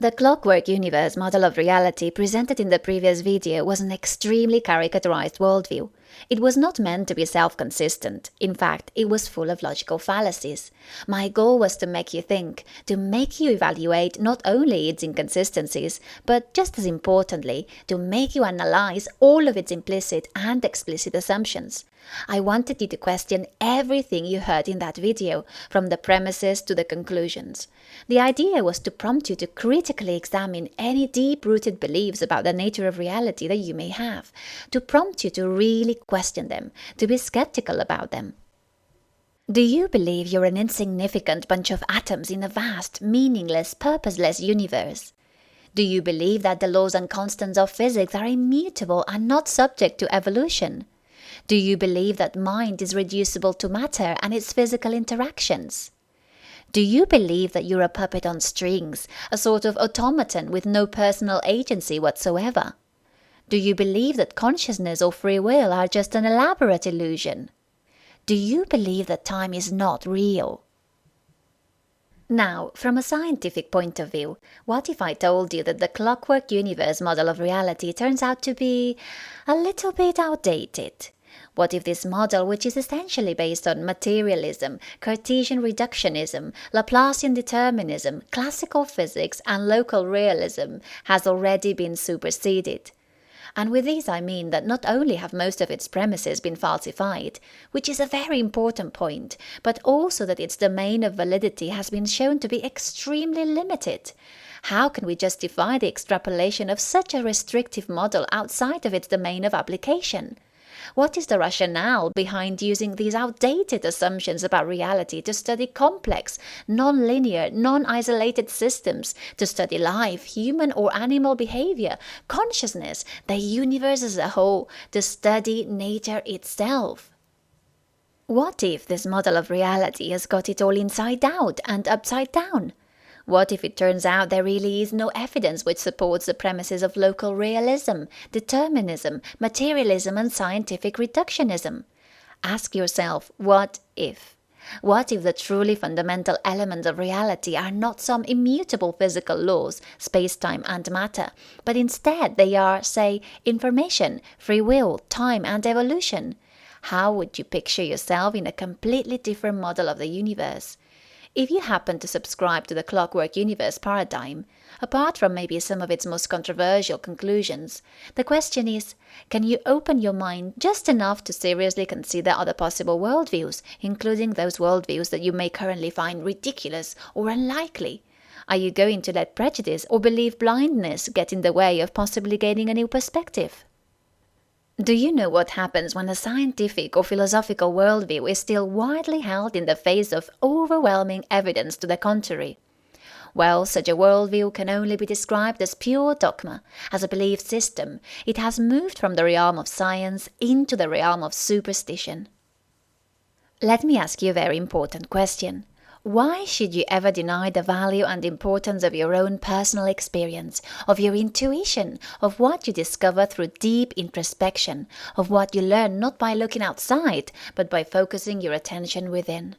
The Clockwork Universe model of reality presented in the previous video was an extremely caricaturized worldview. It was not meant to be self-consistent. In fact, it was full of logical fallacies. My goal was to make you think, to make you evaluate not only its inconsistencies, but just as importantly, to make you analyze all of its implicit and explicit assumptions. I wanted you to question everything you heard in that video, from the premises to the conclusions. The idea was to prompt you to critically examine any deep-rooted beliefs about the nature of reality that you may have, to prompt you to really question them, to be skeptical about them. Do you believe you're an insignificant bunch of atoms in a vast, meaningless, purposeless universe? Do you believe that the laws and constants of physics are immutable and not subject to evolution? Do you believe that mind is reducible to matter and its physical interactions? Do you believe that you're a puppet on strings, a sort of automaton with no personal agency whatsoever? Do you believe that consciousness or free will are just an elaborate illusion? Do you believe that time is not real? Now, from a scientific point of view, what if I told you that the Clockwork Universe model of reality turns out to be a little bit outdated? What if this model, which is essentially based on materialism, Cartesian reductionism, Laplacian determinism, classical physics, and local realism, has already been superseded? And with this I mean that not only have most of its premises been falsified, which is a very important point, but also that its domain of validity has been shown to be extremely limited. How can we justify the extrapolation of such a restrictive model outside of its domain of application? What is the rationale behind using these outdated assumptions about reality to study complex, non-linear, non-isolated systems, to study life, human or animal behavior, consciousness, the universe as a whole, to study nature itself? What if this model of reality has got it all inside out and upside down? What if it turns out there really is no evidence which supports the premises of local realism, determinism, materialism, and scientific reductionism? Ask yourself, what if? What if the truly fundamental elements of reality are not some immutable physical laws, space-time and matter, but instead they are, say, information, free will, time, and evolution? How would you picture yourself in a completely different model of the universe? If you happen to subscribe to the Clockwork Universe paradigm, apart from maybe some of its most controversial conclusions, the question is, can you open your mind just enough to seriously consider other possible worldviews, including those worldviews that you may currently find ridiculous or unlikely? Are you going to let prejudice or belief blindness get in the way of possibly gaining a new perspective? Do you know what happens when a scientific or philosophical worldview is still widely held in the face of overwhelming evidence to the contrary? Well, such a worldview can only be described as pure dogma, as a belief system. It has moved from the realm of science into the realm of superstition. Let me ask you a very important question. Why should you ever deny the value and importance of your own personal experience, of your intuition, of what you discover through deep introspection, of what you learn not by looking outside, but by focusing your attention within?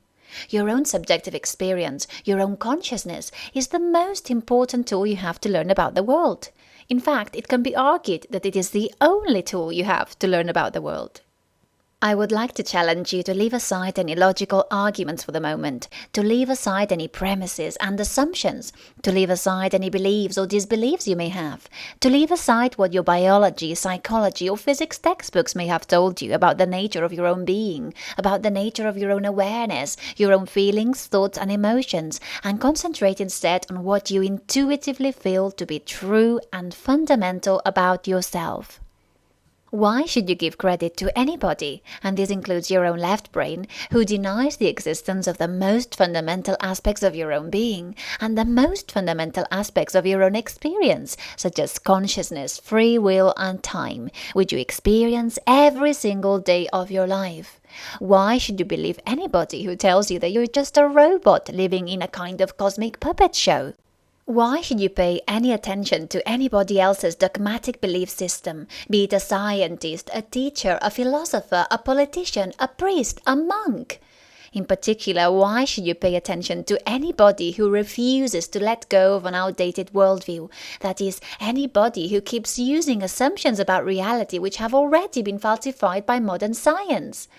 Your own subjective experience, your own consciousness, is the most important tool you have to learn about the world. In fact, it can be argued that it is the only tool you have to learn about the world. I would like to challenge you to leave aside any logical arguments for the moment, to leave aside any premises and assumptions, to leave aside any beliefs or disbeliefs you may have, to leave aside what your biology, psychology, or physics textbooks may have told you about the nature of your own being, about the nature of your own awareness, your own feelings, thoughts, and emotions, and concentrate instead on what you intuitively feel to be true and fundamental about yourself. Why should you give credit to anybody, and this includes your own left brain, who denies the existence of the most fundamental aspects of your own being and the most fundamental aspects of your own experience, such as consciousness, free will, and time, which you experience every single day of your life? Why should you believe anybody who tells you that you're just a robot living in a kind of cosmic puppet show? Why should you pay any attention to anybody else's dogmatic belief system, be it a scientist, a teacher, a philosopher, a politician, a priest, a monk? In particular, why should you pay attention to anybody who refuses to let go of an outdated worldview? That is, anybody who keeps using assumptions about reality which have already been falsified by modern science.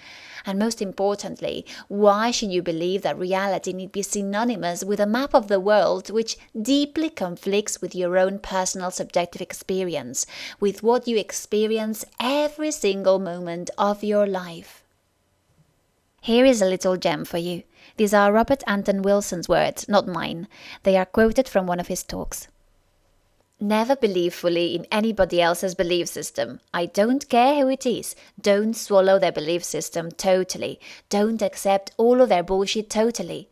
And most importantly, why should you believe that reality need be synonymous with a map of the world which deeply conflicts with your own personal subjective experience, with what you experience every single moment of your life? Here is a little gem for you. These are Robert Anton Wilson's words, not mine. They are quoted from one of his talks. Never believe fully in anybody else's belief system. I don't care who it is. Don't swallow their belief system totally. Don't accept all of their bullshit totally.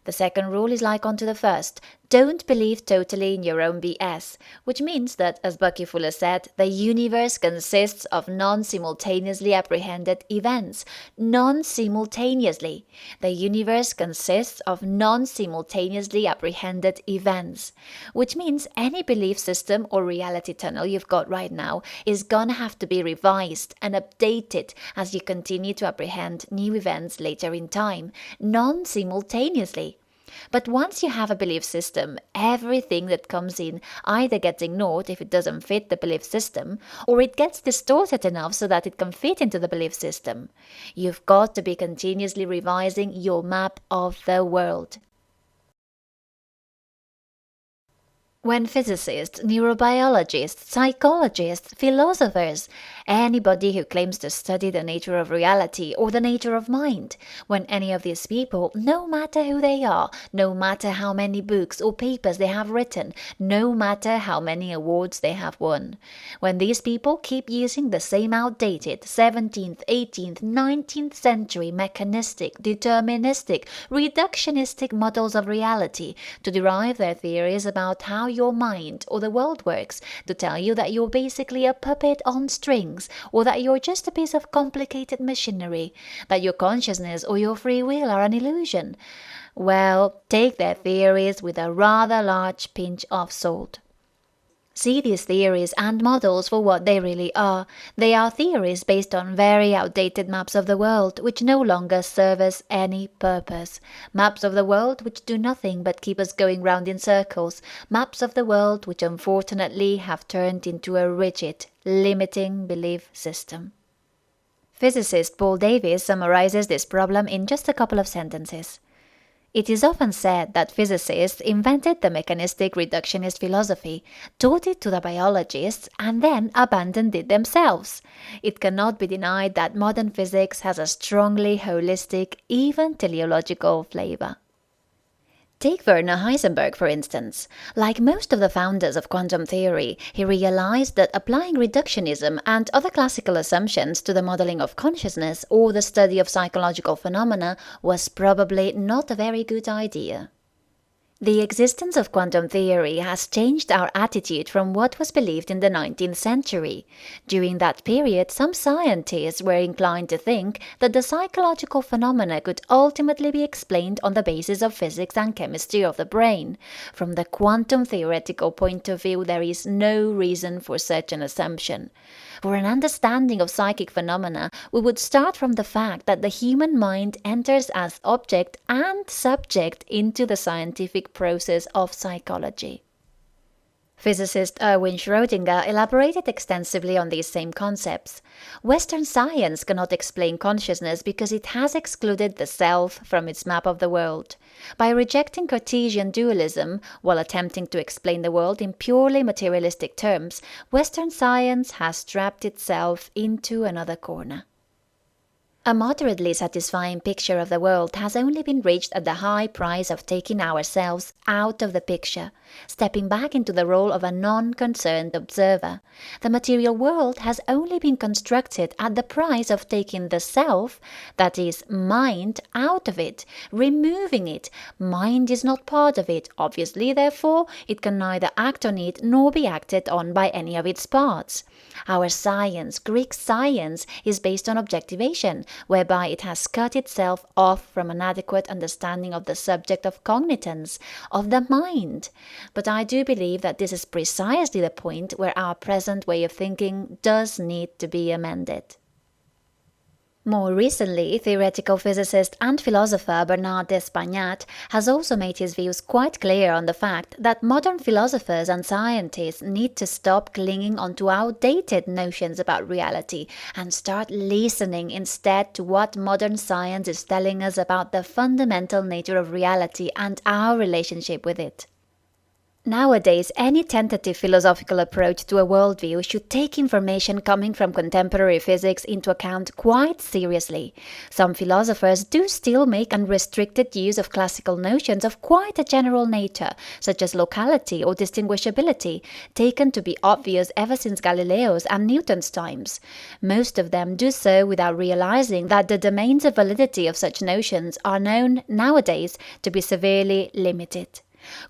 The second rule is like onto the first. Don't believe totally in your own BS, which means that, as Bucky Fuller said, the universe consists of non-simultaneously apprehended events. Non-simultaneously. The universe consists of non-simultaneously apprehended events, which means any belief system or reality tunnel you've got right now is gonna have to be revised and updated as you continue to apprehend new events later in time, non-simultaneously. But once you have a belief system, everything that comes in either gets ignored if it doesn't fit the belief system, or it gets distorted enough so that it can fit into the belief system. You've got to be continuously revising your map of the world. When physicists, neurobiologists, psychologists, philosophers, anybody who claims to study the nature of reality or the nature of mind, when any of these people, no matter who they are, no matter how many books or papers they have written, no matter how many awards they have won, when these people keep using the same outdated 17th, 18th, 19th century mechanistic, deterministic, reductionistic models of reality to derive their theories about how your mind or the world works, to tell you that you're basically a puppet on strings, or that you're just a piece of complicated machinery, that your consciousness or your free will are an illusion, well, take their theories with a rather large pinch of salt. See these theories and models for what they really are. They are theories based on very outdated maps of the world, which no longer serve us any purpose. Maps of the world which do nothing but keep us going round in circles. Maps of the world which unfortunately have turned into a rigid, limiting belief system. Physicist Paul Davies summarizes this problem in just a couple of sentences. It is often said that physicists invented the mechanistic reductionist philosophy, taught it to the biologists, and then abandoned it themselves. It cannot be denied that modern physics has a strongly holistic, even teleological flavor. Take Werner Heisenberg, for instance. Like most of the founders of quantum theory, he realized that applying reductionism and other classical assumptions to the modeling of consciousness or the study of psychological phenomena was probably not a very good idea. The existence of quantum theory has changed our attitude from what was believed in the 19th century. During that period, some scientists were inclined to think that the psychological phenomena could ultimately be explained on the basis of physics and chemistry of the brain. From the quantum theoretical point of view, there is no reason for such an assumption. For an understanding of psychic phenomena, we would start from the fact that the human mind enters as object and subject into the scientific process of psychology. Physicist Erwin Schrödinger elaborated extensively on these same concepts. Western science cannot explain consciousness because it has excluded the self from its map of the world. By rejecting Cartesian dualism while attempting to explain the world in purely materialistic terms, Western science has trapped itself into another corner. A moderately satisfying picture of the world has only been reached at the high price of taking ourselves out of the picture, stepping back into the role of a non-concerned observer. The material world has only been constructed at the price of taking the self, that is, mind, out of it, removing it. Mind is not part of it, obviously, therefore, it can neither act on it nor be acted on by any of its parts. Our science, Greek science, is based on objectivation, whereby it has cut itself off from an adequate understanding of the subject of cognitance, of the mind. But I do believe that this is precisely the point where our present way of thinking does need to be amended. More recently, theoretical physicist and philosopher Bernard Despagnat has also made his views quite clear on the fact that modern philosophers and scientists need to stop clinging onto outdated notions about reality and start listening instead to what modern science is telling us about the fundamental nature of reality and our relationship with it. Nowadays, any tentative philosophical approach to a worldview should take information coming from contemporary physics into account quite seriously. Some philosophers do still make unrestricted use of classical notions of quite a general nature, such as locality or distinguishability, taken to be obvious ever since Galileo's and Newton's times. Most of them do so without realizing that the domains of validity of such notions are known nowadays to be severely limited.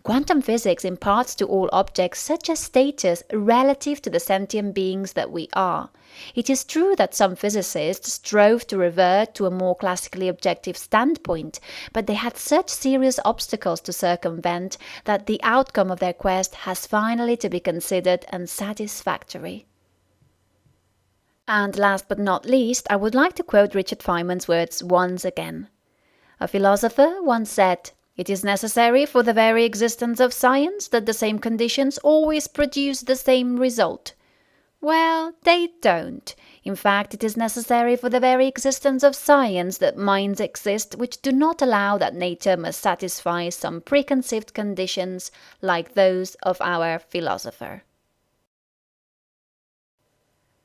Quantum physics imparts to all objects such a status relative to the sentient beings that we are. It is true that some physicists strove to revert to a more classically objective standpoint, but they had such serious obstacles to circumvent that the outcome of their quest has finally to be considered unsatisfactory. And last but not least, I would like to quote Richard Feynman's words once again. A philosopher once said, "It is necessary for the very existence of science that the same conditions always produce the same result." Well, they don't. In fact, it is necessary for the very existence of science that minds exist which do not allow that nature must satisfy some preconceived conditions like those of our philosopher.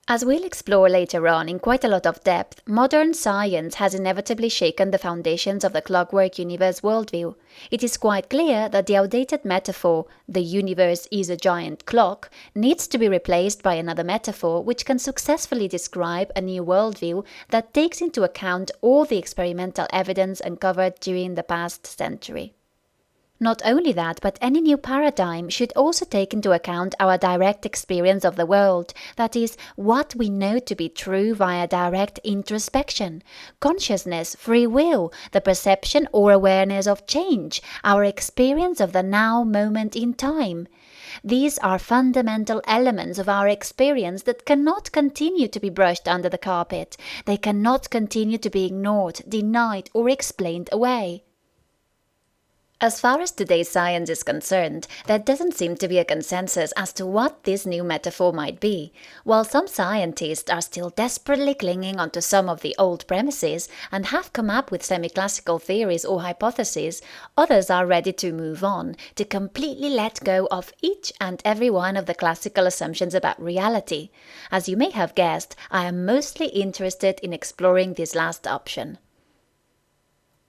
As we'll explore later on in quite a lot of depth, modern science has inevitably shaken the foundations of the clockwork universe worldview. It is quite clear that the outdated metaphor, "the universe is a giant clock," needs to be replaced by another metaphor which can successfully describe a new worldview that takes into account all the experimental evidence uncovered during the past century. Not only that, but any new paradigm should also take into account our direct experience of the world, that is, what we know to be true via direct introspection, consciousness, free will, the perception or awareness of change, our experience of the now moment in time. These are fundamental elements of our experience that cannot continue to be brushed under the carpet. They cannot continue to be ignored, denied, or explained away. As far as today's science is concerned, there doesn't seem to be a consensus as to what this new metaphor might be. While some scientists are still desperately clinging onto some of the old premises and have come up with semi-classical theories or hypotheses, others are ready to move on, to completely let go of each and every one of the classical assumptions about reality. As you may have guessed, I am mostly interested in exploring this last option.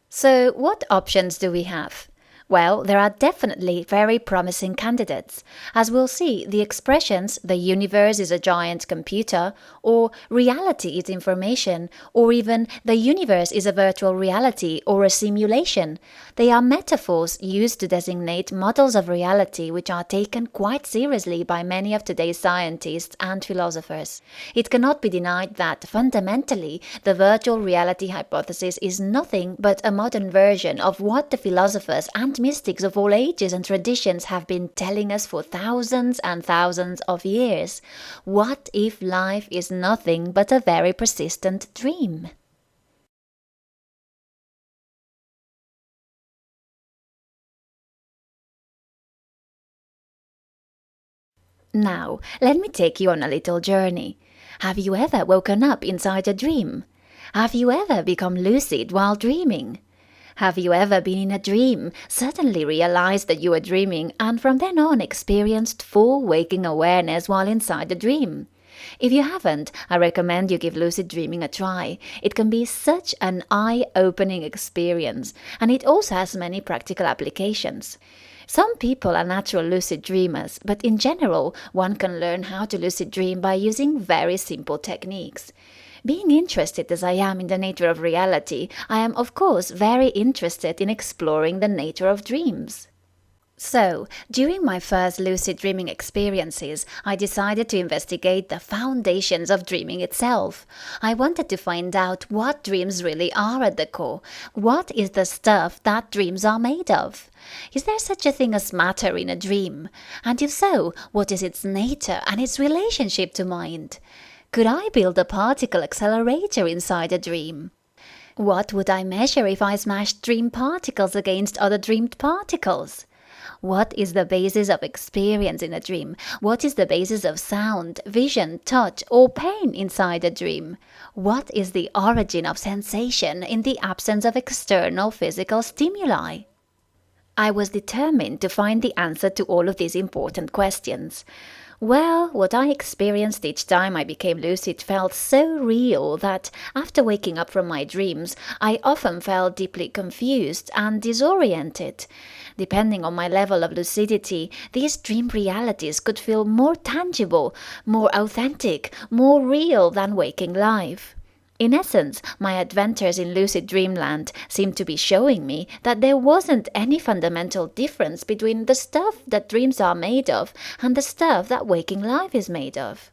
So, what options do we have? Well, there are definitely very promising candidates. As we'll see, the expressions "the universe is a giant computer," or "reality is information," or even "the universe is a virtual reality or a simulation," they are metaphors used to designate models of reality which are taken quite seriously by many of today's scientists and philosophers. It cannot be denied that, fundamentally, the virtual reality hypothesis is nothing but a modern version of what the philosophers and mystics of all ages and traditions have been telling us for thousands and thousands of years. What if life is nothing but a very persistent dream? Now, let me take you on a little journey. Have you ever woken up inside a dream? Have you ever become lucid while dreaming? Have you ever been in a dream, suddenly realized that you were dreaming, and from then on experienced full waking awareness while inside the dream? If you haven't, I recommend you give lucid dreaming a try. It can be such an eye-opening experience, and it also has many practical applications. Some people are natural lucid dreamers, but in general, one can learn how to lucid dream by using very simple techniques. Being interested as I am in the nature of reality, I am of course very interested in exploring the nature of dreams. So, during my first lucid dreaming experiences, I decided to investigate the foundations of dreaming itself. I wanted to find out what dreams really are at the core. What is the stuff that dreams are made of? Is there such a thing as matter in a dream? And if so, what is its nature and its relationship to mind? Could I build a particle accelerator inside a dream? What would I measure if I smashed dream particles against other dreamed particles? What is the basis of experience in a dream? What is the basis of sound, vision, touch, or pain inside a dream? What is the origin of sensation in the absence of external physical stimuli? I was determined to find the answer to all of these important questions. Well, what I experienced each time I became lucid felt so real that, after waking up from my dreams, I often felt deeply confused and disoriented. Depending on my level of lucidity, these dream realities could feel more tangible, more authentic, more real than waking life. In essence, my adventures in lucid dreamland seemed to be showing me that there wasn't any fundamental difference between the stuff that dreams are made of and the stuff that waking life is made of.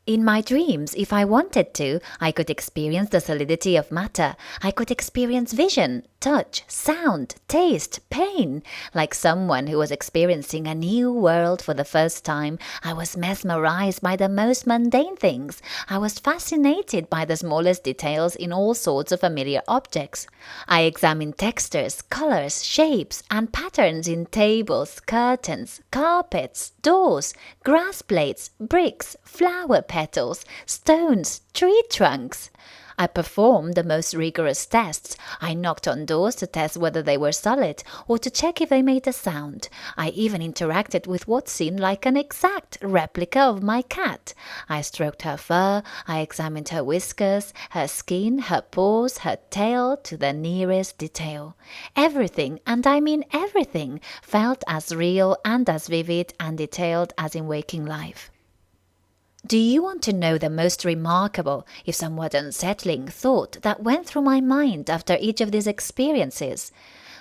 In my dreams, if I wanted to, I could experience the solidity of matter. I could experience vision, touch, sound, taste, pain. Like someone who was experiencing a new world for the first time, I was mesmerized by the most mundane things. I was fascinated by the smallest details in all sorts of familiar objects. I examined textures, colors, shapes, and patterns in tables, curtains, carpets, doors, grass blades, bricks, flower petals, stones, tree trunks. I performed the most rigorous tests. I knocked on doors to test whether they were solid or to check if they made a sound. I even interacted with what seemed like an exact replica of my cat. I stroked her fur, I examined her whiskers, her skin, her paws, her tail to the nearest detail. Everything, and I mean everything, felt as real and as vivid and detailed as in waking life. Do you want to know the most remarkable, if somewhat unsettling, thought that went through my mind after each of these experiences?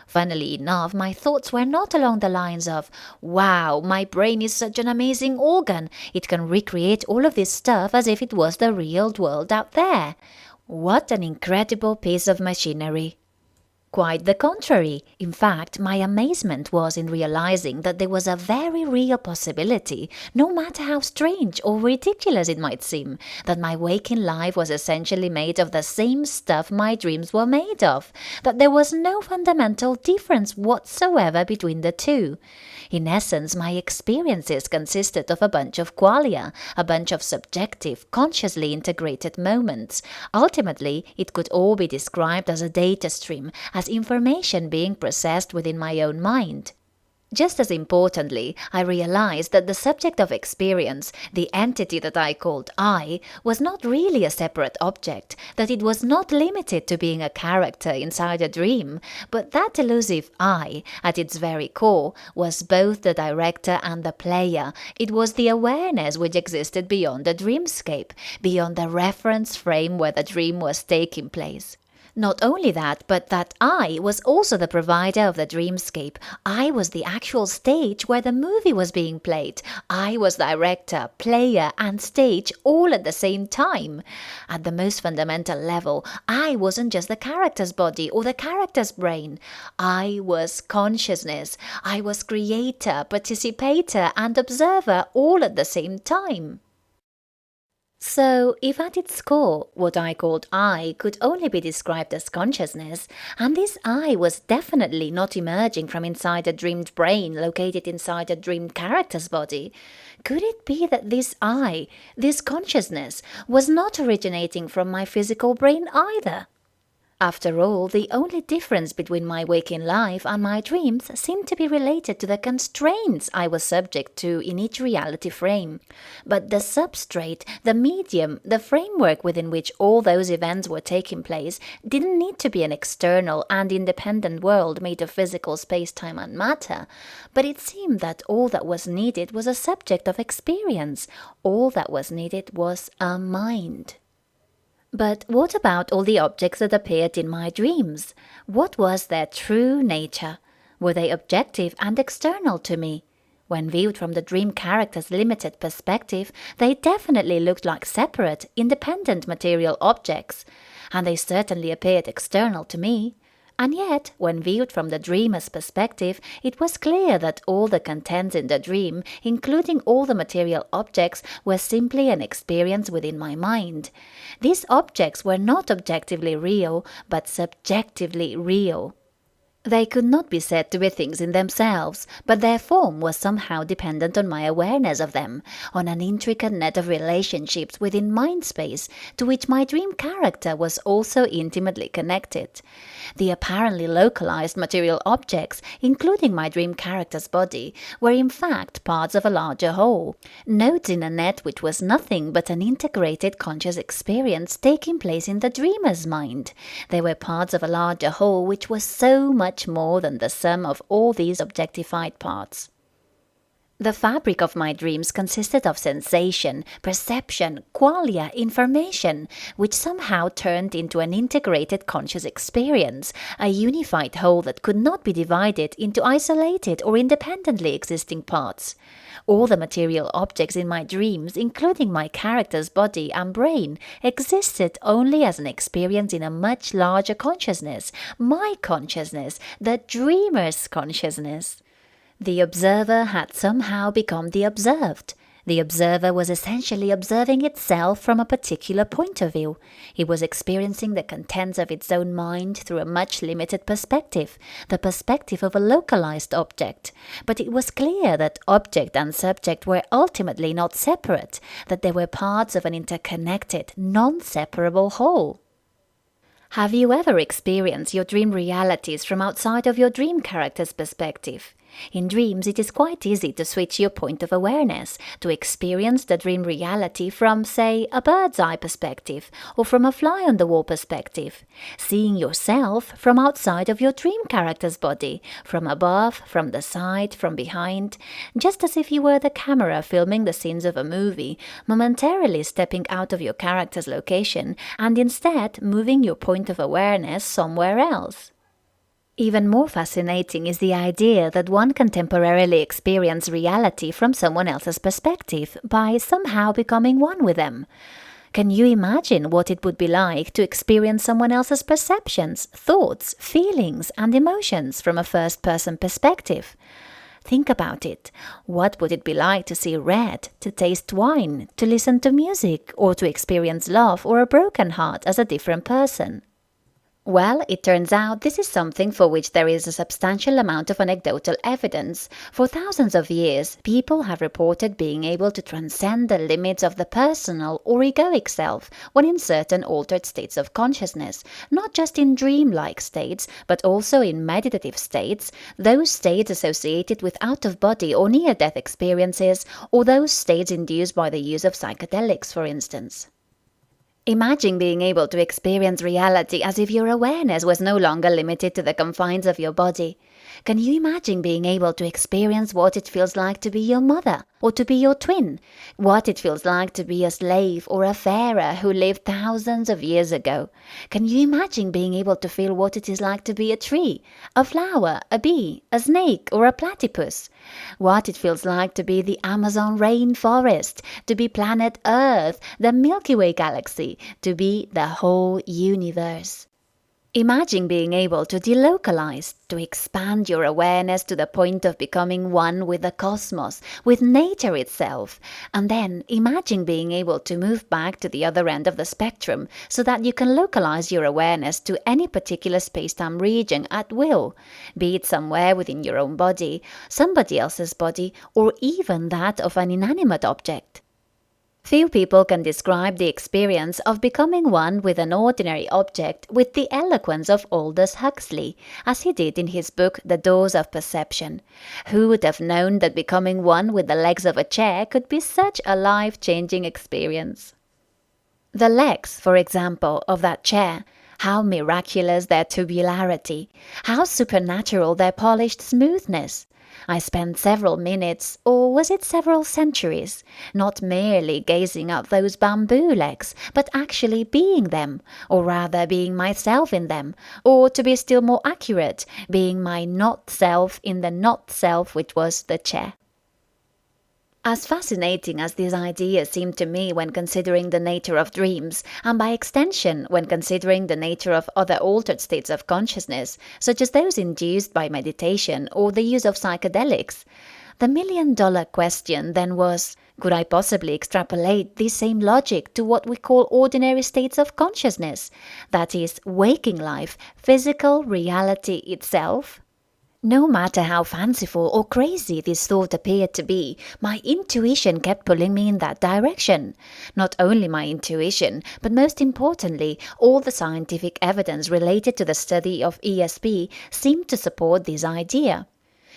Funnily enough, my thoughts were not along the lines of, wow, my brain is such an amazing organ, it can recreate all of this stuff as if it was the real world out there. What an incredible piece of machinery. Quite the contrary. In fact, my amazement was in realizing that there was a very real possibility, no matter how strange or ridiculous it might seem, that my waking life was essentially made of the same stuff my dreams were made of, that there was no fundamental difference whatsoever between the two. In essence, my experiences consisted of a bunch of qualia, a bunch of subjective, consciously integrated moments. Ultimately, it could all be described as a data stream, as information being processed within my own mind. Just as importantly, I realized that the subject of experience, the entity that I called I, was not really a separate object, that it was not limited to being a character inside a dream, but that elusive I, at its very core, was both the director and the player. It was the awareness which existed beyond the dreamscape, beyond the reference frame where the dream was taking place. Not only that, but that I was also the provider of the dreamscape. I was the actual stage where the movie was being played. I was director, player, and stage all at the same time. At the most fundamental level, I wasn't just the character's body or the character's brain. I was consciousness. I was creator, participator, and observer all at the same time. So, if at its core, what I called I could only be described as consciousness, and this I was definitely not emerging from inside a dreamed brain located inside a dreamed character's body, could it be that this I, this consciousness, was not originating from my physical brain either? After all, the only difference between my waking life and my dreams seemed to be related to the constraints I was subject to in each reality frame. But the substrate, the medium, the framework within which all those events were taking place didn't need to be an external and independent world made of physical space-time and matter. But it seemed that all that was needed was a subject of experience. All that was needed was a mind. But what about all the objects that appeared in my dreams? What was their true nature? Were they objective and external to me? When viewed from the dream character's limited perspective, they definitely looked like separate, independent material objects, and they certainly appeared external to me. And yet, when viewed from the dreamer's perspective, it was clear that all the contents in the dream, including all the material objects, were simply an experience within my mind. These objects were not objectively real, but subjectively real. They could not be said to be things in themselves, but their form was somehow dependent on my awareness of them, on an intricate net of relationships within mind space, to which my dream character was also intimately connected. The apparently localized material objects, including my dream character's body, were in fact parts of a larger whole, nodes in a net which was nothing but an integrated conscious experience taking place in the dreamer's mind. They were parts of a larger whole which was so much more than the sum of all these objectified parts. The fabric of my dreams consisted of sensation, perception, qualia, information, which somehow turned into an integrated conscious experience, a unified whole that could not be divided into isolated or independently existing parts. All the material objects in my dreams, including my character's body and brain, existed only as an experience in a much larger consciousness, my consciousness, the dreamer's consciousness. The observer had somehow become the observed. The observer was essentially observing itself from a particular point of view. It was experiencing the contents of its own mind through a much limited perspective, the perspective of a localized object. But it was clear that object and subject were ultimately not separate, that they were parts of an interconnected, non-separable whole. Have you ever experienced your dream realities from outside of your dream character's perspective? In dreams, it is quite easy to switch your point of awareness, to experience the dream reality from, say, a bird's eye perspective, or from a fly-on-the-wall perspective, seeing yourself from outside of your dream character's body, from above, from the side, from behind, just as if you were the camera filming the scenes of a movie, momentarily stepping out of your character's location and instead moving your point of awareness somewhere else. Even more fascinating is the idea that one can temporarily experience reality from someone else's perspective by somehow becoming one with them. Can you imagine what it would be like to experience someone else's perceptions, thoughts, feelings, and emotions from a first-person perspective? Think about it. What would it be like to see red, to taste wine, to listen to music, or to experience love or a broken heart as a different person? Well, it turns out this is something for which there is a substantial amount of anecdotal evidence. For thousands of years, people have reported being able to transcend the limits of the personal or egoic self when in certain altered states of consciousness, not just in dream-like states, but also in meditative states, those states associated with out-of-body or near-death experiences, or those states induced by the use of psychedelics, for instance. Imagine being able to experience reality as if your awareness was no longer limited to the confines of your body. Can you imagine being able to experience what it feels like to be your mother or to be your twin? What it feels like to be a slave or a pharaoh who lived thousands of years ago? Can you imagine being able to feel what it is like to be a tree, a flower, a bee, a snake or a platypus? What it feels like to be the Amazon rainforest, to be planet Earth, the Milky Way galaxy, to be the whole universe? Imagine being able to delocalize, to expand your awareness to the point of becoming one with the cosmos, with nature itself, and then imagine being able to move back to the other end of the spectrum so that you can localize your awareness to any particular space-time region at will, be it somewhere within your own body, somebody else's body, or even that of an inanimate object. Few people can describe the experience of becoming one with an ordinary object with the eloquence of Aldous Huxley, as he did in his book The Doors of Perception. Who would have known that becoming one with the legs of a chair could be such a life-changing experience? The legs, for example, of that chair, how miraculous their tubularity, how supernatural their polished smoothness. I spent several minutes, or was it several centuries, not merely gazing at those bamboo legs, but actually being them, or rather being myself in them, or to be still more accurate, being my not-self in the not-self which was the chair. As fascinating as these ideas seem to me when considering the nature of dreams, and by extension when considering the nature of other altered states of consciousness, such as those induced by meditation or the use of psychedelics, the million-dollar question then was, could I possibly extrapolate this same logic to what we call ordinary states of consciousness, that is, waking life, physical reality itself? No matter how fanciful or crazy this thought appeared to be, my intuition kept pulling me in that direction. Not only my intuition, but most importantly, all the scientific evidence related to the study of ESP seemed to support this idea.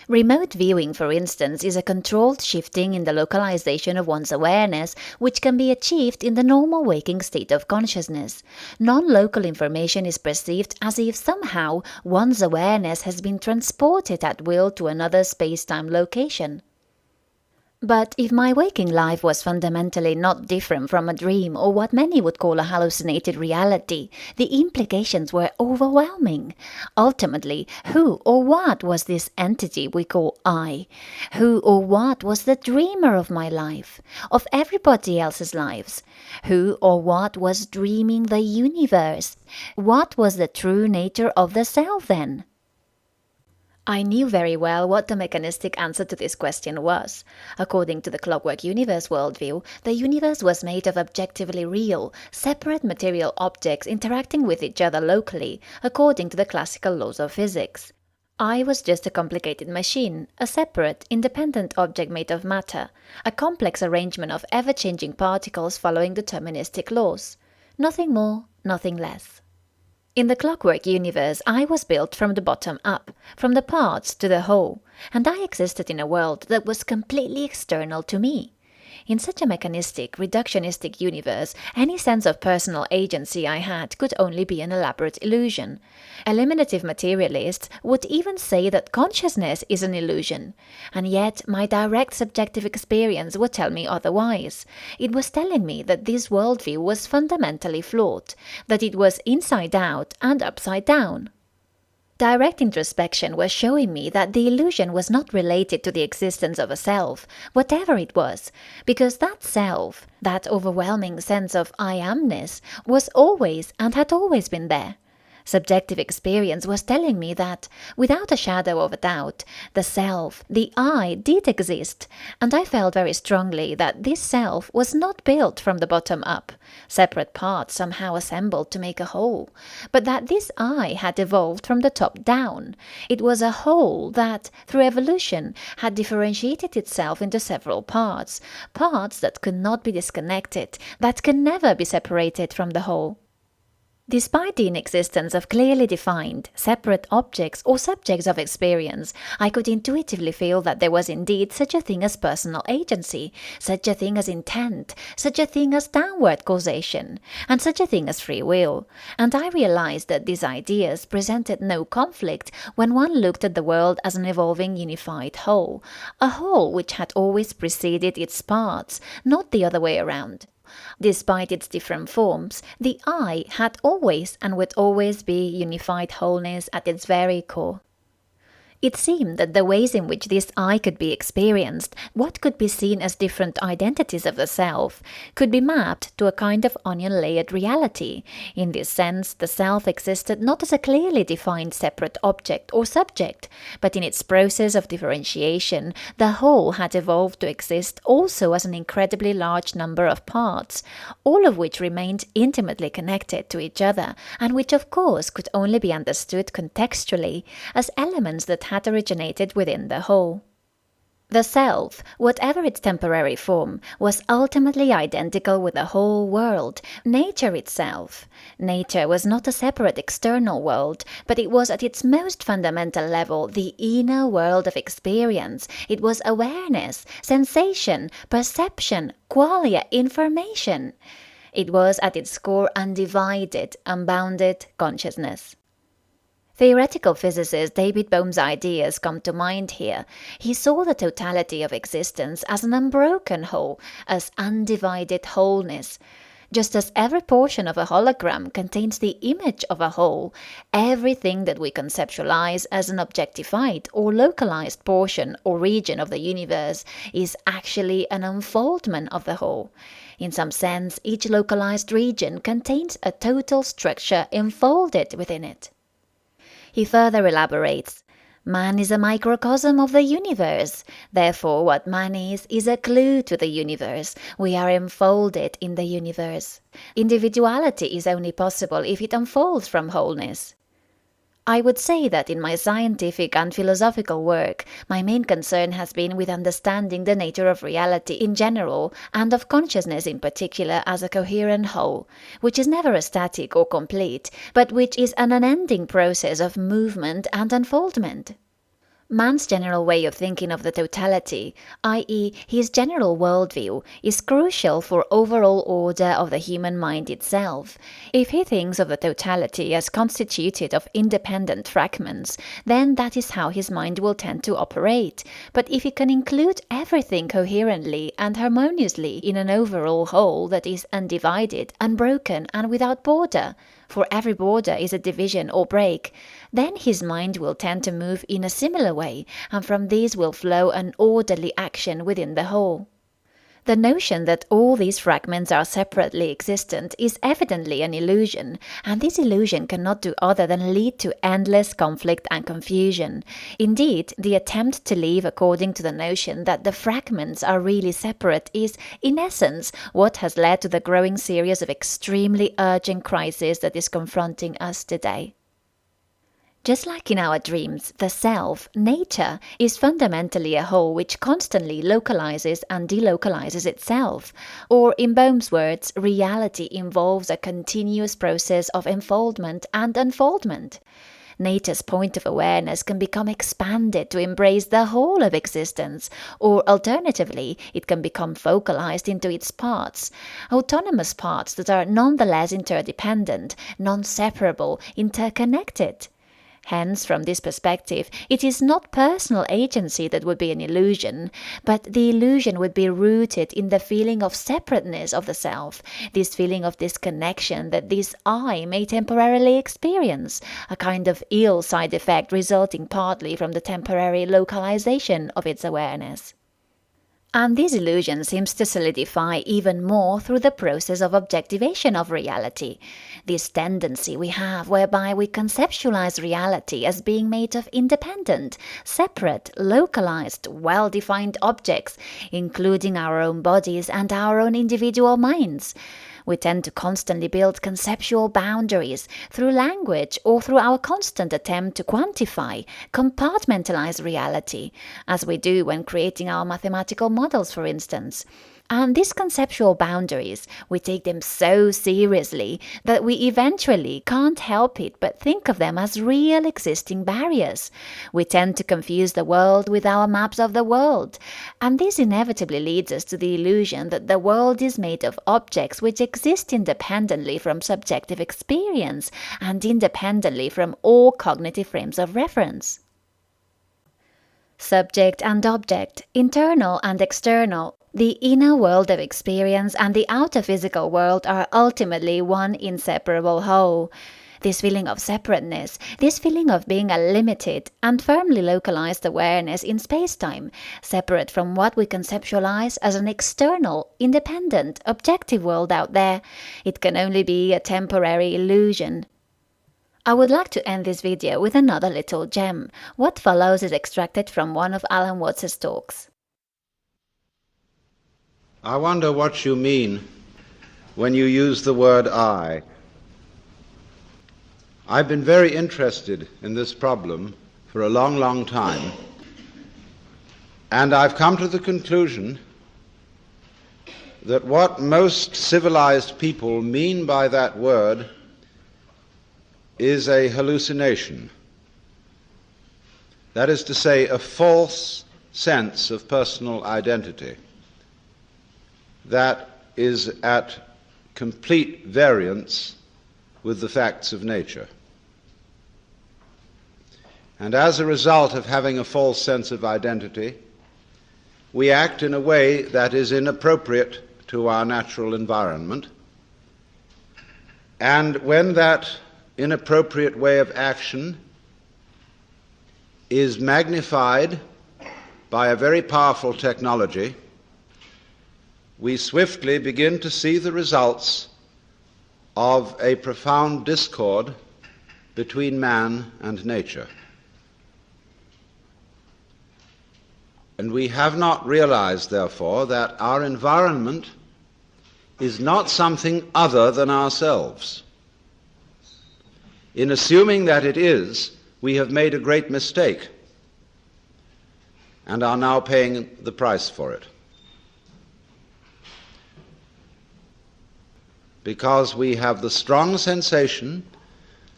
Remote viewing, for instance, is a controlled shifting in the localization of one's awareness, which can be achieved in the normal waking state of consciousness. Non-local information is perceived as if somehow one's awareness has been transported at will to another space-time location. But if my waking life was fundamentally not different from a dream or what many would call a hallucinated reality, the implications were overwhelming. Ultimately, who or what was this entity we call I? Who or what was the dreamer of my life, of everybody else's lives? Who or what was dreaming the universe? What was the true nature of the self then? I knew very well what the mechanistic answer to this question was. According to the Clockwork Universe worldview, the universe was made of objectively real, separate material objects interacting with each other locally, according to the classical laws of physics. I was just a complicated machine, a separate, independent object made of matter, a complex arrangement of ever-changing particles following deterministic laws. Nothing more, nothing less. In the Clockwork Universe, I was built from the bottom up, from the parts to the whole, and I existed in a world that was completely external to me. In such a mechanistic, reductionistic universe, any sense of personal agency I had could only be an elaborate illusion. Eliminative materialists would even say that consciousness is an illusion, and yet my direct subjective experience would tell me otherwise. It was telling me that this worldview was fundamentally flawed, that it was inside out and upside down. Direct introspection was showing me that the illusion was not related to the existence of a self, whatever it was, because that self, that overwhelming sense of I amness, was always and had always been there. Subjective experience was telling me that, without a shadow of a doubt, the self, the I, did exist, and I felt very strongly that this self was not built from the bottom up, separate parts somehow assembled to make a whole, but that this I had evolved from the top down. It was a whole that, through evolution, had differentiated itself into several parts, parts that could not be disconnected, that can never be separated from the whole. Despite the inexistence of clearly defined, separate objects or subjects of experience, I could intuitively feel that there was indeed such a thing as personal agency, such a thing as intent, such a thing as downward causation, and such a thing as free will, and I realized that these ideas presented no conflict when one looked at the world as an evolving unified whole, a whole which had always preceded its parts, not the other way around. Despite its different forms, the I had always and would always be unified wholeness at its very core. It seemed that the ways in which this I could be experienced, what could be seen as different identities of the self, could be mapped to a kind of onion-layered reality. In this sense, the self existed not as a clearly defined separate object or subject, but in its process of differentiation, the whole had evolved to exist also as an incredibly large number of parts, all of which remained intimately connected to each other, and which of course could only be understood contextually as elements that had originated within the whole. The self, whatever its temporary form, was ultimately identical with the whole world, nature itself. Nature was not a separate external world, but it was at its most fundamental level the inner world of experience. It was awareness, sensation, perception, qualia, information. It was at its core undivided, unbounded consciousness. Theoretical physicist David Bohm's ideas come to mind here. He saw the totality of existence as an unbroken whole, as undivided wholeness. Just as every portion of a hologram contains the image of a whole, everything that we conceptualize as an objectified or localized portion or region of the universe is actually an unfoldment of the whole. In some sense, each localized region contains a total structure enfolded within it. He further elaborates, man is a microcosm of the universe. Therefore, what man is a clue to the universe. We are enfolded in the universe. Individuality is only possible if it unfolds from wholeness. I would say that in my scientific and philosophical work, my main concern has been with understanding the nature of reality in general and of consciousness in particular as a coherent whole, which is never static or complete, but which is an unending process of movement and unfoldment. Man's general way of thinking of the totality, i.e. his general worldview, is crucial for overall order of the human mind itself. If he thinks of the totality as constituted of independent fragments, then that is how his mind will tend to operate. But if he can include everything coherently and harmoniously in an overall whole that is undivided, unbroken, and without border, for every border is a division or break, then his mind will tend to move in a similar way, and from these will flow an orderly action within the whole. The notion that all these fragments are separately existent is evidently an illusion, and this illusion cannot do other than lead to endless conflict and confusion. Indeed, the attempt to live according to the notion that the fragments are really separate is, in essence, what has led to the growing series of extremely urgent crises that is confronting us today. Just like in our dreams, the self, nature, is fundamentally a whole which constantly localizes and delocalizes itself. Or, in Bohm's words, reality involves a continuous process of enfoldment and unfoldment. Nature's point of awareness can become expanded to embrace the whole of existence, or alternatively, it can become focalized into its parts, autonomous parts that are nonetheless interdependent, non-separable, interconnected. Hence, from this perspective, it is not personal agency that would be an illusion, but the illusion would be rooted in the feeling of separateness of the self, this feeling of disconnection that this I may temporarily experience, a kind of ill side effect resulting partly from the temporary localization of its awareness. And this illusion seems to solidify even more through the process of objectivation of reality, this tendency we have whereby we conceptualize reality as being made of independent, separate, localized, well-defined objects, including our own bodies and our own individual minds. We tend to constantly build conceptual boundaries through language or through our constant attempt to quantify, compartmentalize reality, as we do when creating our mathematical models, for instance. And these conceptual boundaries, we take them so seriously that we eventually can't help it but think of them as real existing barriers. We tend to confuse the world with our maps of the world, and this inevitably leads us to the illusion that the world is made of objects which exist independently from subjective experience and independently from all cognitive frames of reference. Subject and object, internal and external, the inner world of experience and the outer physical world are ultimately one inseparable whole. This feeling of separateness, this feeling of being a limited and firmly localized awareness in space-time, separate from what we conceptualize as an external, independent, objective world out there, it can only be a temporary illusion. I would like to end this video with another little gem. What follows is extracted from one of Alan Watts' talks. I wonder what you mean when you use the word I. I've been very interested in this problem for a long, long time, and I've come to the conclusion that what most civilized people mean by that word is a hallucination. That is to say, a false sense of personal identity that is at complete variance with the facts of nature. And as a result of having a false sense of identity, we act in a way that is inappropriate to our natural environment, And when that inappropriate way of action is magnified by a very powerful technology, we swiftly begin to see the results of a profound discord between man and nature. And we have not realized, therefore, that our environment is not something other than ourselves. In assuming that it is, we have made a great mistake and are now paying the price for it. Because we have the strong sensation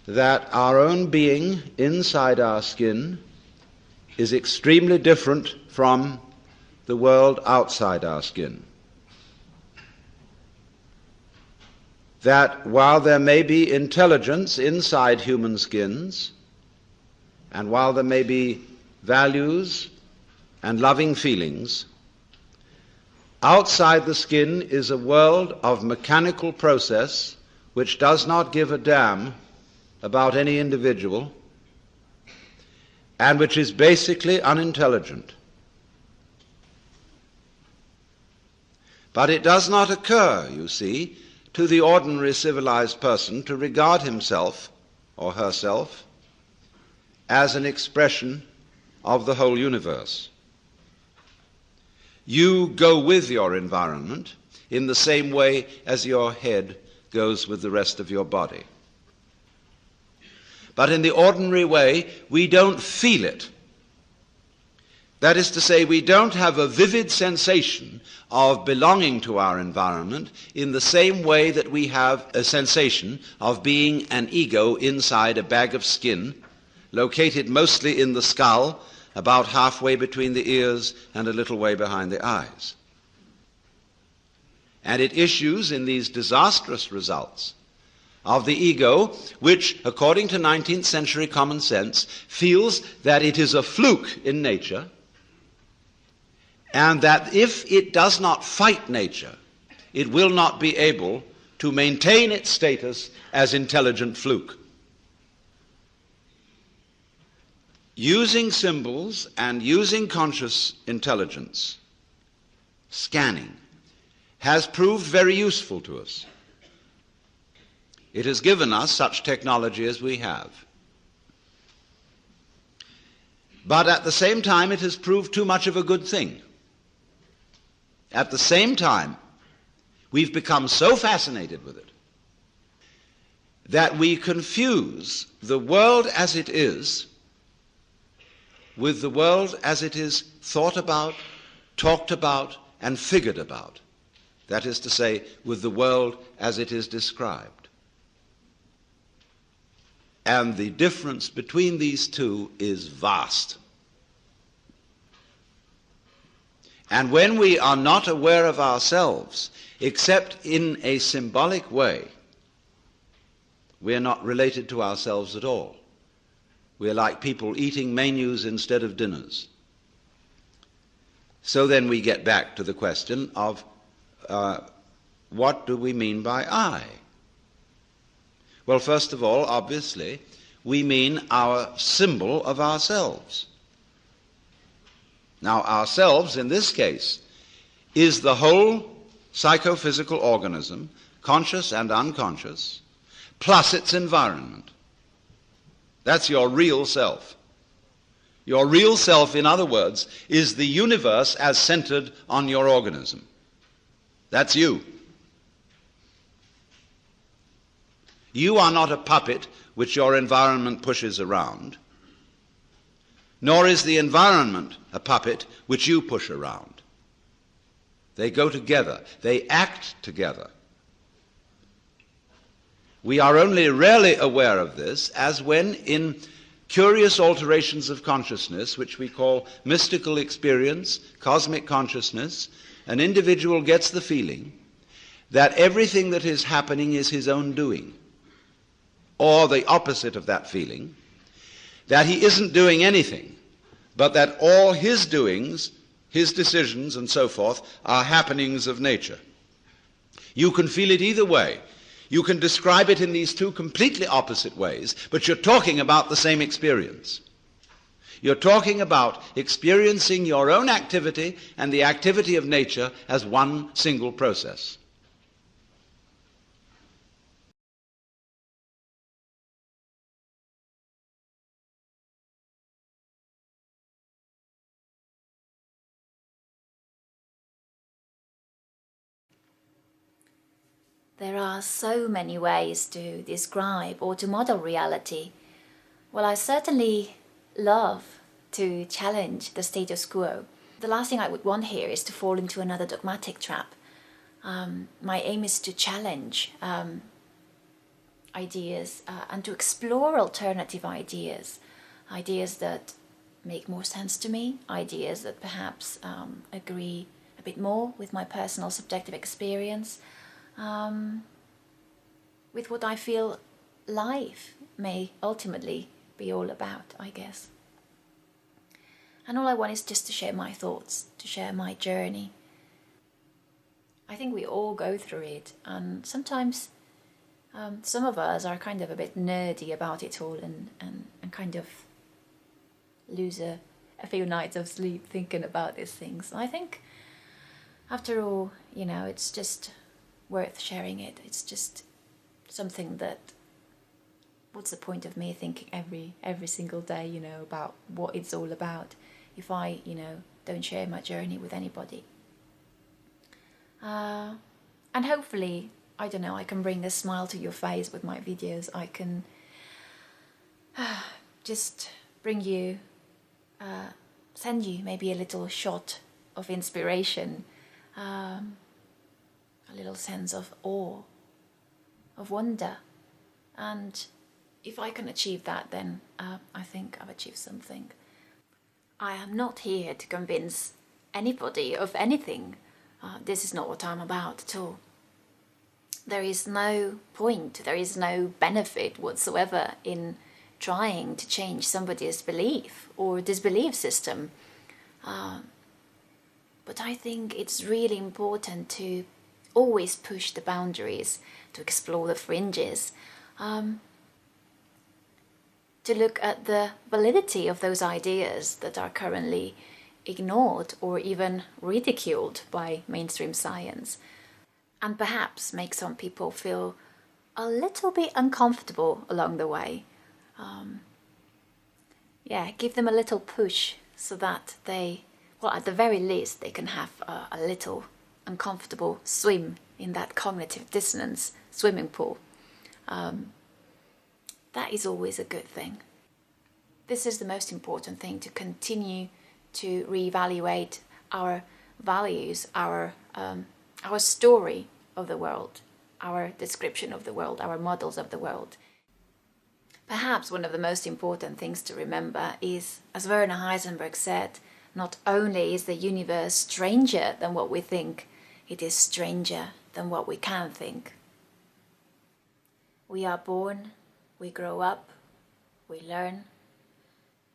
that our own being inside our skin is extremely different from the world outside our skin. That while there may be intelligence inside human skins, and while there may be values and loving feelings, outside the skin is a world of mechanical process which does not give a damn about any individual and which is basically unintelligent. But it does not occur, you see, to the ordinary civilized person to regard himself or herself as an expression of the whole universe. You go with your environment in the same way as your head goes with the rest of your body. But in the ordinary way, we don't feel it. That is to say, we don't have a vivid sensation of belonging to our environment in the same way that we have a sensation of being an ego inside a bag of skin, located mostly in the skull, about halfway between the ears and a little way behind the eyes. And it issues in these disastrous results of the ego, which, according to 19th century common sense, feels that it is a fluke in nature, and that if it does not fight nature, it will not be able to maintain its status as intelligent fluke. Using symbols and using conscious intelligence, scanning, has proved very useful to us. It has given us such technology as we have. But at the same time, it has proved too much of a good thing. At the same time, we've become so fascinated with it that we confuse the world as it is with the world as it is thought about, talked about, and figured about. That is to say, with the world as it is described. And the difference between these two is vast. And when we are not aware of ourselves, except in a symbolic way, we are not related to ourselves at all. We are like people eating menus instead of dinners. So then we get back to the question of what do we mean by I? Well, first of all, obviously, we mean our symbol of ourselves. Now, ourselves, in this case, is the whole psychophysical organism, conscious and unconscious, plus its environment. That's your real self. Your real self, in other words, is the universe as centered on your organism. That's you. You are not a puppet which your environment pushes around, nor is the environment a puppet which you push around. They go together. They act together. We are only rarely aware of this as when, in curious alterations of consciousness, which we call mystical experience, cosmic consciousness, an individual gets the feeling that everything that is happening is his own doing, or the opposite of that feeling, that he isn't doing anything, but that all his doings, his decisions and so forth, are happenings of nature. You can feel it either way. You can describe it in these two completely opposite ways, but you're talking about the same experience. You're talking about experiencing your own activity and the activity of nature as one single process. There are so many ways to describe or to model reality. Well, I certainly love to challenge the status quo. The last thing I would want here is to fall into another dogmatic trap. My aim is to challenge ideas and to explore alternative ideas, ideas that make more sense to me, ideas that perhaps agree a bit more with my personal subjective experience, with what I feel life may ultimately be all about, I guess. And all I want is just to share my thoughts, to share my journey. I think we all go through it, and sometimes some of us are kind of a bit nerdy about it all and kind of lose a few nights of sleep thinking about these things. I think, after all, it's just worth sharing it. It's just something that, what's the point of me thinking every single day, about what it's all about if I, don't share my journey with anybody. And hopefully, I don't know, I can bring a smile to your face with my videos. I can just bring you, send you maybe a little shot of inspiration, a little sense of awe, of wonder. And if I can achieve that, then I think I've achieved something. I am not here to convince anybody of anything. This is not what I'm about at all. There is no point, there is no benefit whatsoever in trying to change somebody's belief or disbelief system. But I think it's really important to always push the boundaries, to explore the fringes, to look at the validity of those ideas that are currently ignored or even ridiculed by mainstream science, and perhaps make some people feel a little bit uncomfortable along the way. Give them a little push so that they, well, at the very least, they can have a little uncomfortable swim in that cognitive dissonance swimming pool. That is always a good thing. This is the most important thing, to continue to reevaluate our values, our story of the world, our description of the world, our models of the world. Perhaps one of the most important things to remember is, as Werner Heisenberg said, not only is the universe stranger than what we think, it is stranger than what we can think. We are born, we grow up, we learn,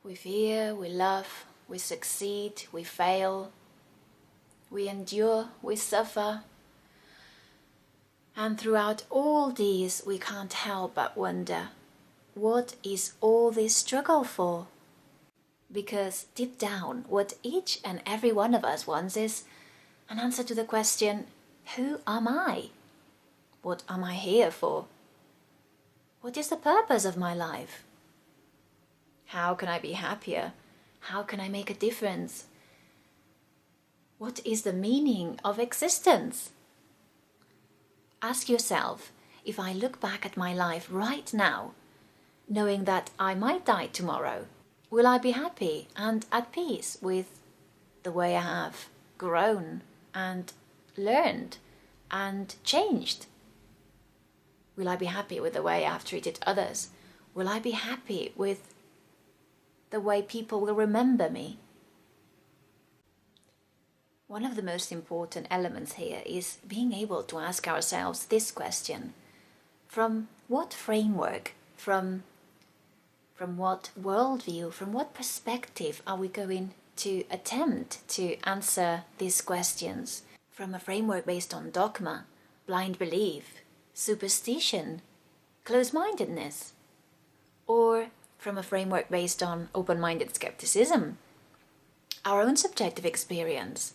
we fear, we love, we succeed, we fail, we endure, we suffer. And throughout all these, we can't help but wonder, what is all this struggle for? Because deep down, what each and every one of us wants is an answer to the question, who am I? What am I here for? What is the purpose of my life? How can I be happier? How can I make a difference? What is the meaning of existence? Ask yourself, if I look back at my life right now, knowing that I might die tomorrow, will I be happy and at peace with the way I have grown and learned and changed? Will I be happy with the way I've treated others? Will I be happy with the way people will remember me? One of the most important elements here is being able to ask ourselves this question: from what framework, from what worldview, from what perspective are we going to attempt to answer these questions? From a framework based on dogma, blind belief, superstition, close-mindedness, or from a framework based on open-minded skepticism, our own subjective experience,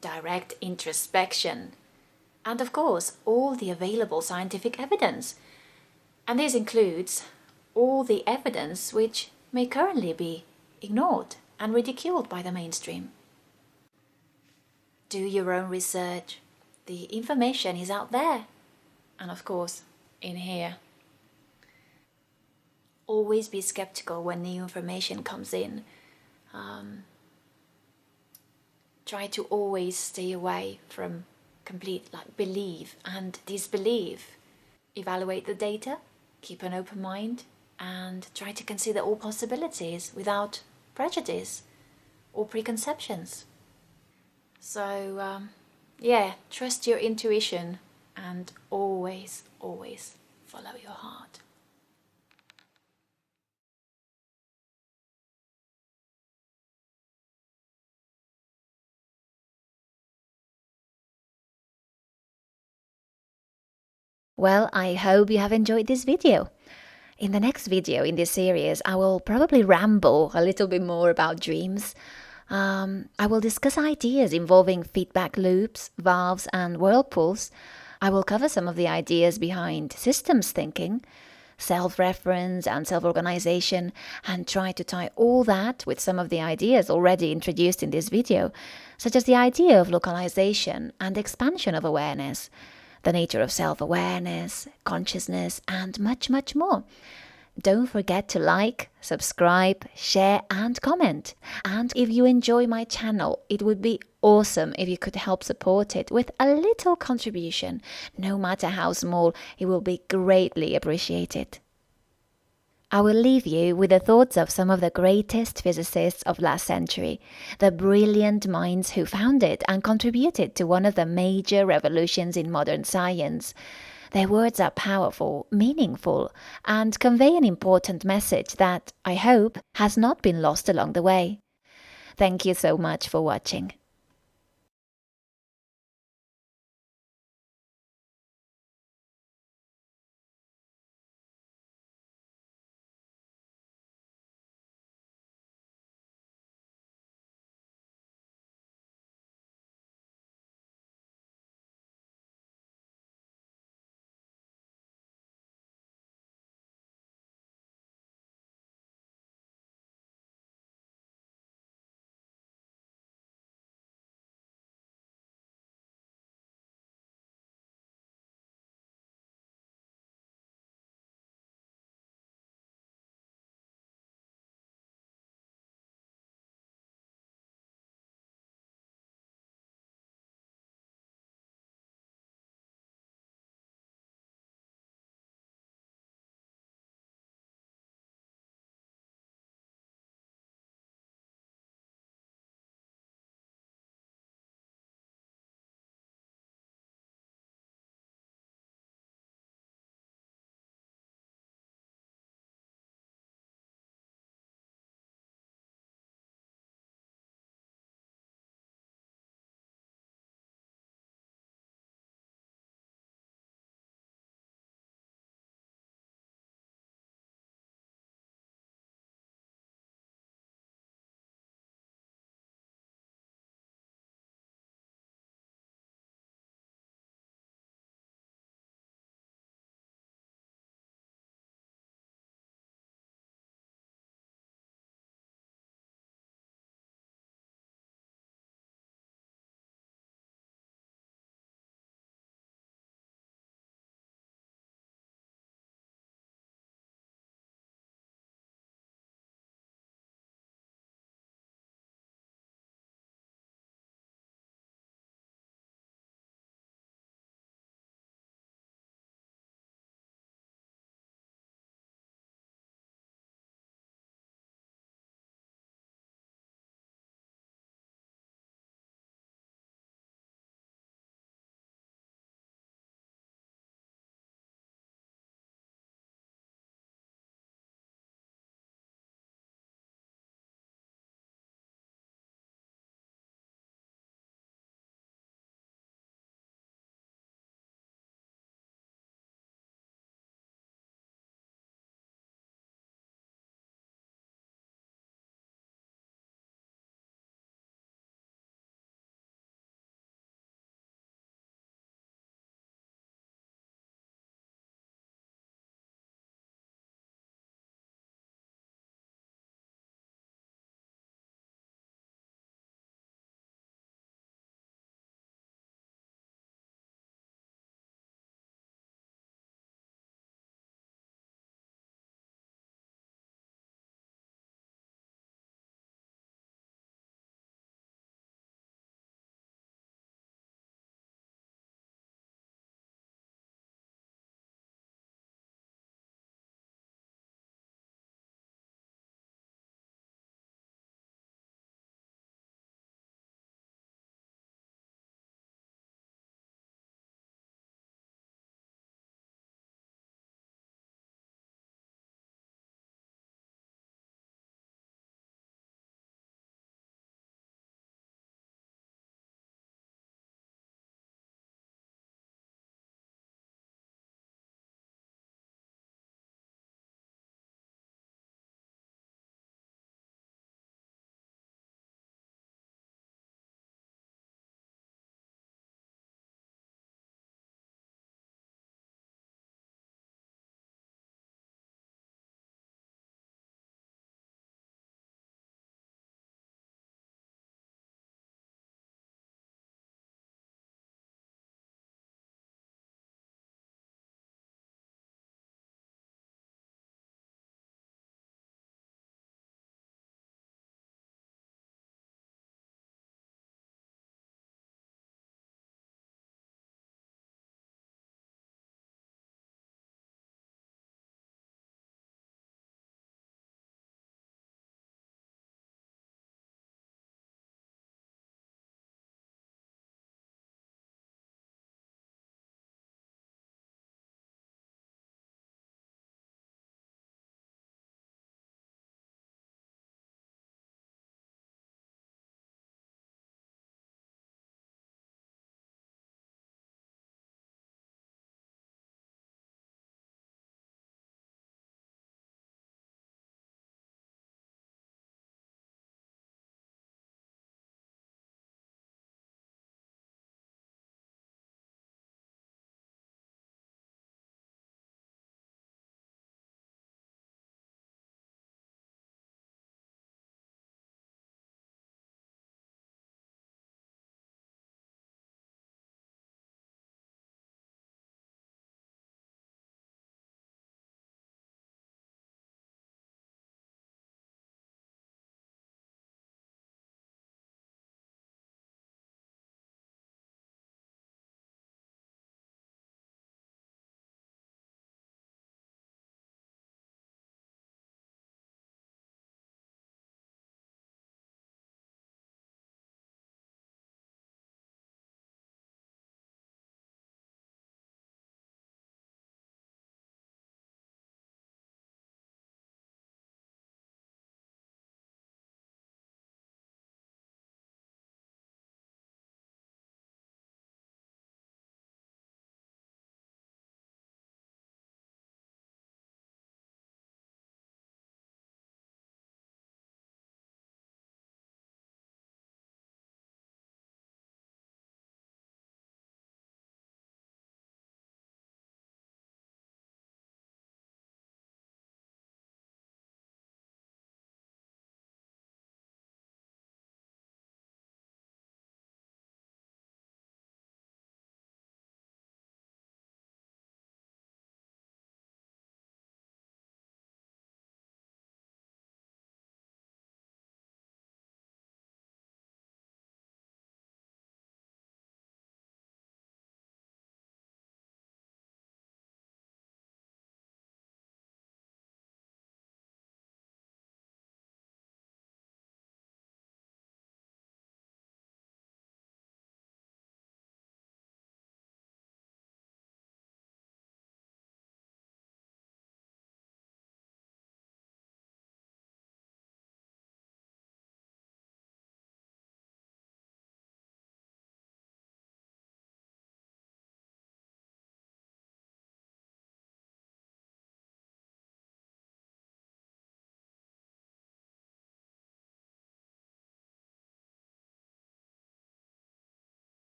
direct introspection, and of course all the available scientific evidence. And this includes all the evidence which may currently be ignored and ridiculed by the mainstream. Do your own research. The information is out there, and of course in here. Always be skeptical when new information comes in. Try to always stay away from complete belief and disbelief. Evaluate the data, keep an open mind, and try to consider all possibilities without prejudice or preconceptions. So, trust your intuition and always, always follow your heart. Well, I hope you have enjoyed this video. In the next video in this series, I will probably ramble a little bit more about dreams. I will discuss ideas involving feedback loops, valves, and whirlpools. I will cover some of the ideas behind systems thinking, self-reference and self-organization, and try to tie all that with some of the ideas already introduced in this video, such as the idea of localization and expansion of awareness, the nature of self-awareness, consciousness, and much, much more. Don't forget to like, subscribe, share, and comment. And if you enjoy my channel, it would be awesome if you could help support it with a little contribution. No matter how small, it will be greatly appreciated. I will leave you with the thoughts of some of the greatest physicists of last century, the brilliant minds who founded and contributed to one of the major revolutions in modern science. Their words are powerful, meaningful, and convey an important message that, I hope, has not been lost along the way. Thank you so much for watching.